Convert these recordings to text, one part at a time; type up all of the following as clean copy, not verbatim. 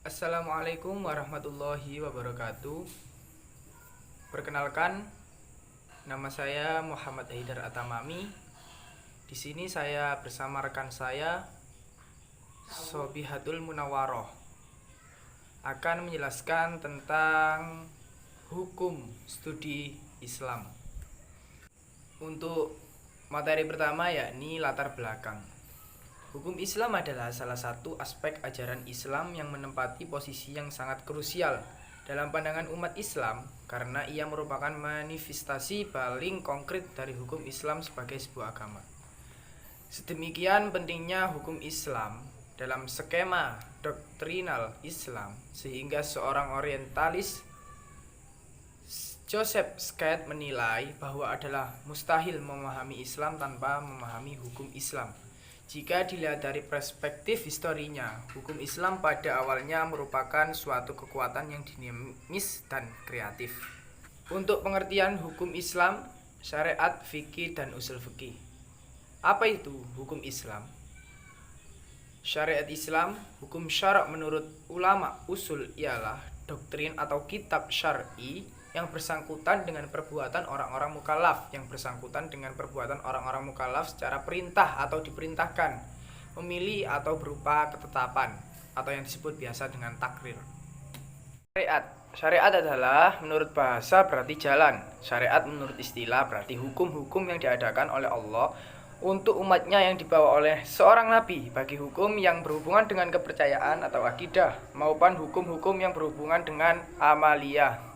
Assalamualaikum warahmatullahi wabarakatuh. Perkenalkan, nama saya Muhammad Haidar Atamami. Di sini saya bersama rekan saya, Sobihatul Munawaroh, akan menjelaskan tentang hukum studi Islam. Untuk materi pertama yakni latar belakang. Hukum Islam adalah salah satu aspek ajaran Islam yang menempati posisi yang sangat krusial dalam pandangan umat Islam karena ia merupakan manifestasi paling konkret dari hukum Islam sebagai sebuah agama. Sedemikian pentingnya hukum Islam dalam skema doktrinal Islam sehingga seorang orientalis Joseph Scott menilai bahwa adalah mustahil memahami Islam tanpa memahami hukum Islam. Jika dilihat dari perspektif historinya, hukum Islam pada awalnya merupakan suatu kekuatan yang dinamis dan kreatif. Untuk pengertian hukum Islam, syariat, fikih, dan usul fikih. Apa itu hukum Islam? Syariat Islam, hukum syarak menurut ulama usul ialah doktrin atau kitab syar'i yang bersangkutan dengan perbuatan orang-orang mukallaf, secara perintah atau diperintahkan, memilih atau berupa ketetapan atau yang disebut biasa dengan takrir. Syariat adalah menurut bahasa berarti jalan. Syariat menurut istilah berarti hukum-hukum yang diadakan oleh Allah untuk umatnya yang dibawa oleh seorang nabi bagi hukum yang berhubungan dengan kepercayaan atau akidah maupun hukum-hukum yang berhubungan dengan amaliyah.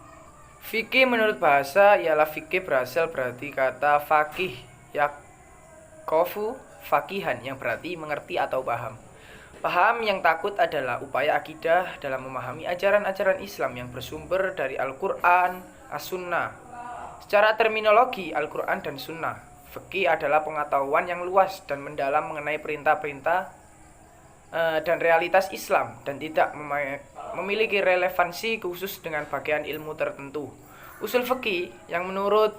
Fikih menurut bahasa ialah fikih berasal berarti kata fakih yakofu fakihan yang berarti mengerti atau paham. Paham yang takut adalah upaya akidah dalam memahami ajaran-ajaran Islam yang bersumber dari Al-Quran, As-Sunnah. Secara terminologi Al-Quran dan Sunnah, fikih adalah pengetahuan yang luas dan mendalam mengenai perintah-perintah dan realitas Islam dan tidak memiliki relevansi khusus dengan bagian ilmu tertentu. Usul fikih yang menurut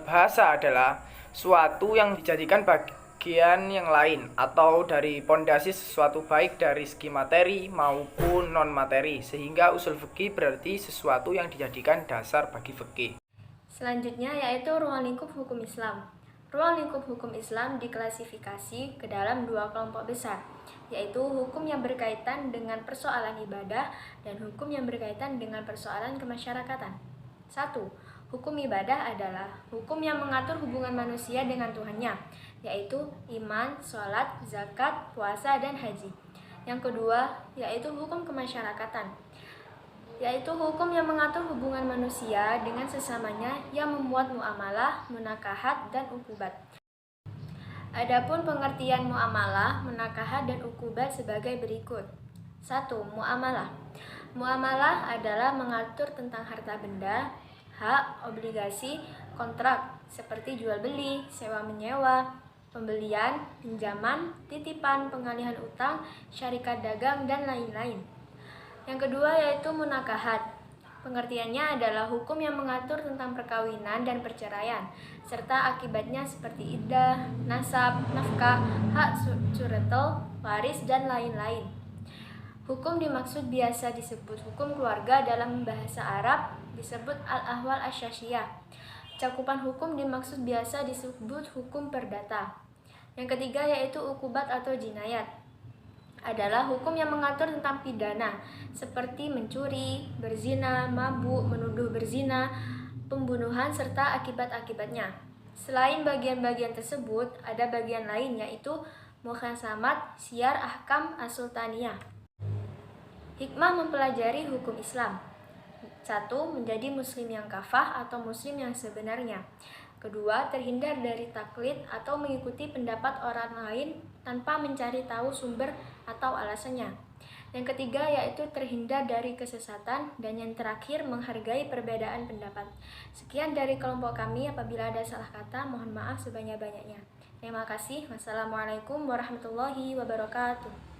bahasa adalah suatu yang dijadikan bagian yang lain atau dari pondasi sesuatu baik dari segi materi maupun non materi, sehingga usul fikih berarti sesuatu yang dijadikan dasar bagi fikih. Selanjutnya yaitu ruang lingkup hukum Islam. Ruang lingkup hukum Islam diklasifikasi ke dalam dua kelompok besar, yaitu hukum yang berkaitan dengan persoalan ibadah dan hukum yang berkaitan dengan persoalan kemasyarakatan. 1. Hukum ibadah adalah hukum yang mengatur hubungan manusia dengan Tuhannya, yaitu iman, sholat, zakat, puasa, dan haji. Yang kedua, yaitu hukum kemasyarakatan, yaitu hukum yang mengatur hubungan manusia dengan sesamanya yang membuat muamalah, munakahat, dan ukubat. Adapun pengertian muamalah, munakahat, dan ukubat sebagai berikut. 1. Muamalah. Muamalah adalah mengatur tentang harta benda, hak, obligasi, kontrak, seperti jual beli, sewa menyewa, pembelian, pinjaman, titipan, pengalihan utang, syarikat dagang, dan lain-lain. Yang kedua yaitu munakahat. Pengertiannya adalah hukum yang mengatur tentang perkawinan dan perceraian, serta akibatnya seperti iddah, nasab, nafkah, hak suretel, waris, dan lain-lain. Hukum dimaksud biasa disebut hukum keluarga, dalam bahasa Arab disebut al-ahwal asyasiyah. Cakupan hukum dimaksud biasa disebut hukum perdata. Yang ketiga yaitu ukubat atau jinayat, adalah hukum yang mengatur tentang pidana seperti mencuri, berzina, mabuk, menuduh berzina, pembunuhan, serta akibat-akibatnya. Selain bagian-bagian tersebut, ada bagian lain yaitu mukhasamat, syiar, ahkam, as-sultaniyah. Hikmah mempelajari hukum Islam. 1. Menjadi muslim yang kafah atau muslim yang sebenarnya. Kedua, terhindar dari taklid atau mengikuti pendapat orang lain tanpa mencari tahu sumber atau alasannya. Yang ketiga yaitu terhindar dari kesesatan, dan yang terakhir menghargai perbedaan pendapat. Sekian dari kelompok kami, apabila ada salah kata mohon maaf sebanyak-banyaknya. Terima kasih. Wassalamualaikum warahmatullahi wabarakatuh.